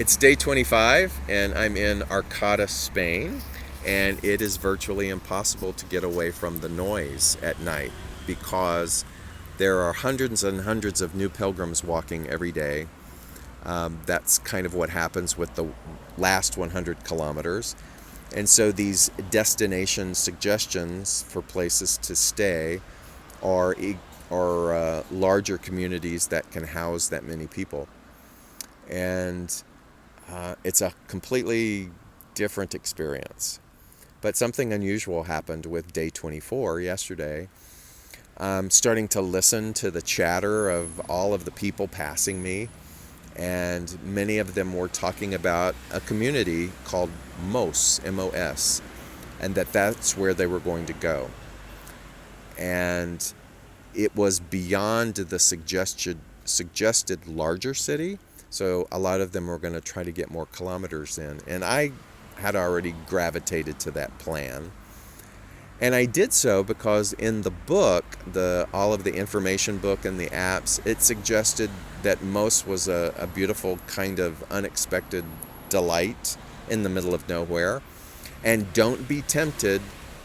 It's day 25 and I'm in Arcata, Spain, and it is virtually impossible to get away from the noise at night because there are hundreds and hundreds of new pilgrims walking every day. That's kind of what happens with the last 100 kilometers. And so these destination suggestions for places to stay are larger communities that can house that many people. And it's a completely different experience. But something unusual happened with day 24 yesterday. I'm starting to listen to the chatter of all of the people passing me, and many of them were talking about a community called Mos, M-O-S, and that's where they were going to go. And it was beyond the suggested larger city. So a lot of them were going to try to get more kilometers in. And I had already gravitated to that plan. And I did so because in the book, all of the information book and the apps, it suggested that Mos was a beautiful kind of unexpected delight in the middle of nowhere. And don't be tempted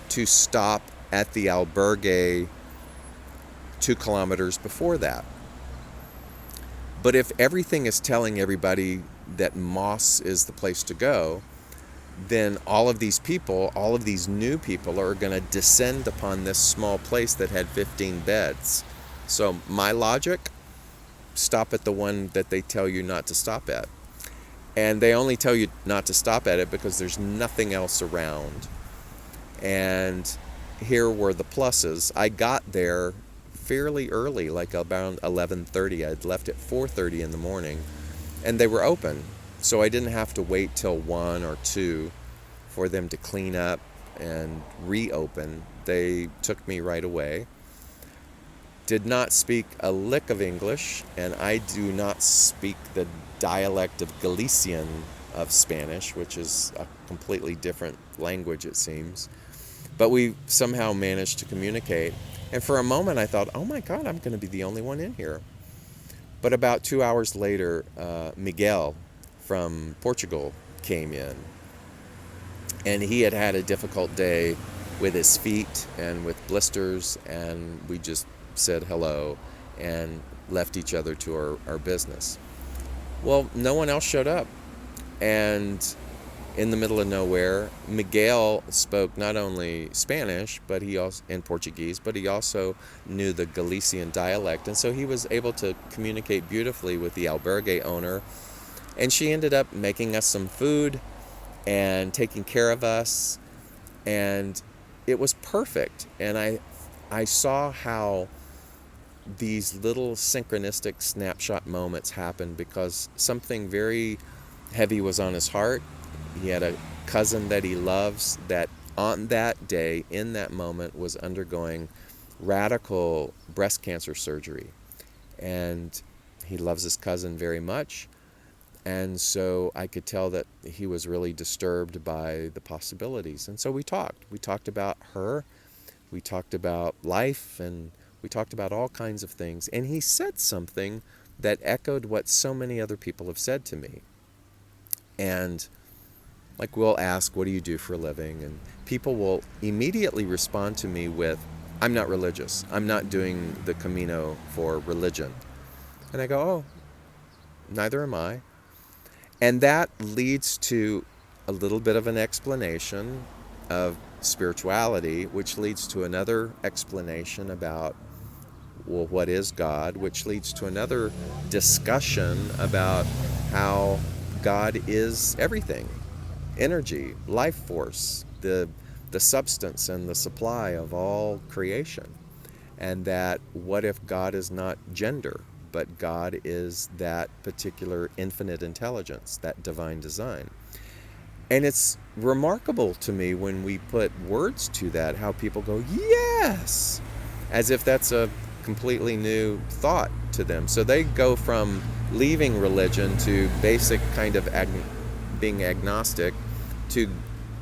to stop at the albergue 2 kilometers before that. But if everything is telling everybody that Mos is the place to go, then all of these people, all of these new people are going to descend upon this small place that had 15 beds. So my logic, stop at the one that they tell you not to stop at. And they only tell you not to stop at it because there's nothing else around. And here were the pluses. I got there fairly early, like about 11:30. I'd left at 4:30 in the morning, and they were open. So I didn't have to wait till 1 or 2 for them to clean up and reopen. They took me right away. Did not speak a lick of English, and I do not speak the dialect of Galician of Spanish, which is a completely different language, it seems. But we somehow managed to communicate. And for a moment I thought, oh my God, I'm going to be the only one in here. But about 2 hours later, Miguel from Portugal came in. And he had had a difficult day with his feet and with blisters, and we just said hello and left each other to our business. Well, no one else showed up. And in the middle of nowhere, Miguel spoke not only Spanish but he also and Portuguese, but he also knew the Galician dialect, and so he was able to communicate beautifully with the albergue owner. And she ended up making us some food and taking care of us, and it was perfect. And I saw how these little synchronistic snapshot moments happened because something very heavy was on his heart. He had a cousin that he loves that on that day, in that moment, was undergoing radical breast cancer surgery. And he loves his cousin very much. And so I could tell that he was really disturbed by the possibilities. And so we talked. We talked about her. We talked about life, and we talked about all kinds of things. And he said something that echoed what so many other people have said to me. And like, we'll ask, what do you do for a living? And people will immediately respond to me with, I'm not religious. I'm not doing the Camino for religion. And I go, oh, neither am I. And that leads to a little bit of an explanation of spirituality, which leads to another explanation about, well, what is God, which leads to another discussion about how God is everything. Energy, life force, the substance and the supply of all creation. And that what if God is not gender, but God is that particular infinite intelligence, that divine design. And it's remarkable to me when we put words to that, how people go, yes, as if that's a completely new thought to them. So they go from leaving religion to basic kind of being agnostic to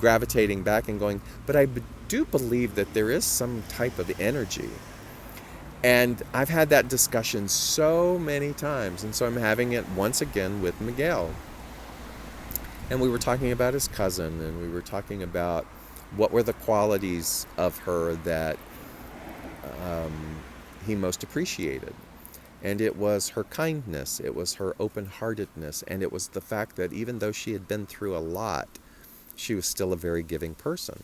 gravitating back and going, but I do believe that there is some type of energy. And I've had that discussion so many times, and so I'm having it once again with Miguel. And we were talking about his cousin, and we were talking about what were the qualities of her that he most appreciated. And it was her kindness, it was her open-heartedness, and it was the fact that even though she had been through a lot, she was still a very giving person.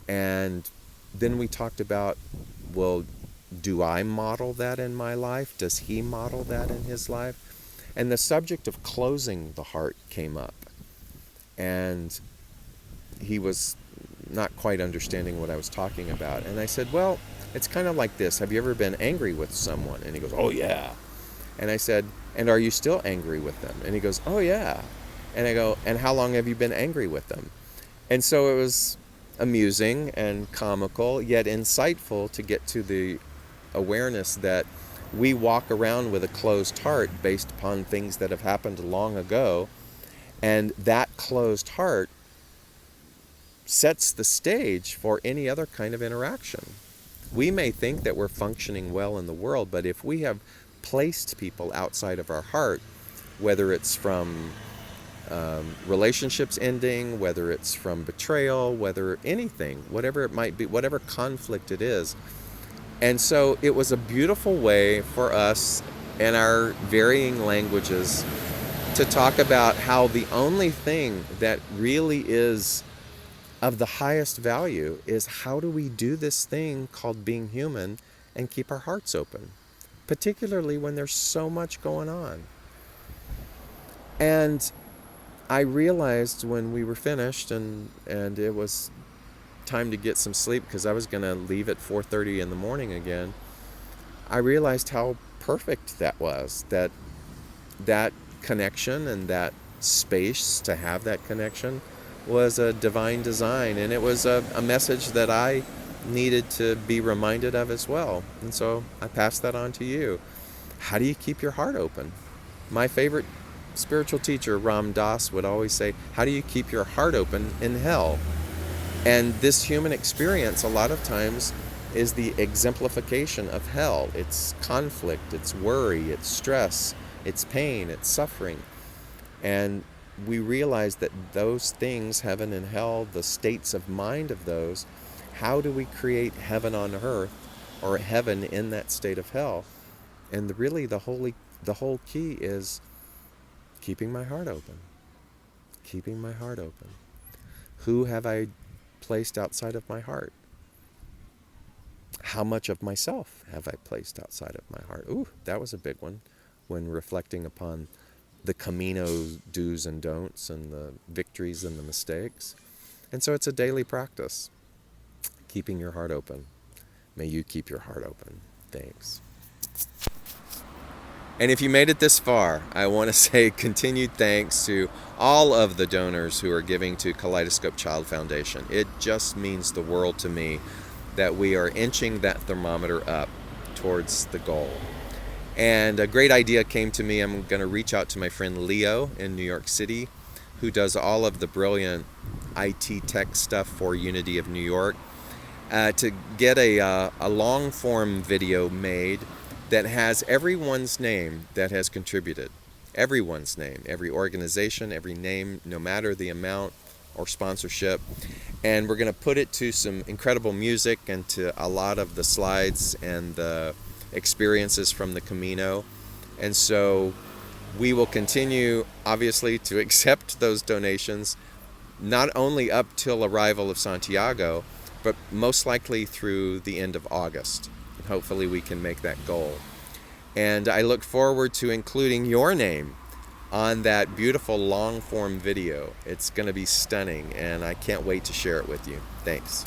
And then we talked about, well, do I model that in my life? Does he model that in his life? And the subject of closing the heart came up. And he was not quite understanding what I was talking about. And I said, well, it's kind of like this. Have you ever been angry with someone? And he goes, oh, yeah. And I said, and are you still angry with them? And he goes, oh, yeah. And I go, and how long have you been angry with them? And so it was amusing and comical, yet insightful to get to the awareness that we walk around with a closed heart based upon things that have happened long ago, and that closed heart sets the stage for any other kind of interaction. We may think that we're functioning well in the world, but if we have placed people outside of our heart, whether it's from relationships ending, whether it's from betrayal, whether anything, whatever it might be, whatever conflict it is. And so it was a beautiful way for us in our varying languages to talk about how the only thing that really is of the highest value is how do we do this thing called being human and keep our hearts open, particularly when there's so much going on. And I realized when we were finished and it was time to get some sleep because I was going to leave at 4:30 in the morning again, I realized how perfect that was, that connection and that space to have that connection was a divine design, and it was a message that I needed to be reminded of as well. And so I passed that on to you. How do you keep your heart open? My favorite spiritual teacher, Ram Dass, would always say, how do you keep your heart open in hell? And this human experience a lot of times is the exemplification of hell. It's conflict, it's worry, it's stress, it's pain, it's suffering. And we realize that those things, heaven and hell, the states of mind of those, how do we create heaven on earth or heaven in that state of hell? And the whole key is keeping my heart open. Keeping my heart open. Who have I placed outside of my heart? How much of myself have I placed outside of my heart? Ooh, that was a big one when reflecting upon the Camino do's and don'ts and the victories and the mistakes. And so it's a daily practice, keeping your heart open. May you keep your heart open. Thanks. And if you made it this far, I want to say continued thanks to all of the donors who are giving to Kaleidoscope Child Foundation. It just means the world to me that we are inching that thermometer up towards the goal. And a great idea came to me. I'm going to reach out to my friend Leo in New York City, who does all of the brilliant IT tech stuff for Unity of New York, to get a long form video made that has everyone's name that has contributed. Everyone's name, every organization, every name, no matter the amount or sponsorship. And we're going to put it to some incredible music and to a lot of the slides and the experiences from the Camino. And so we will continue, obviously, to accept those donations, not only up till arrival of Santiago, but most likely through the end of August. And hopefully we can make that goal. And I look forward to including your name on that beautiful long form video. It's going to be stunning, and I can't wait to share it with you. Thanks.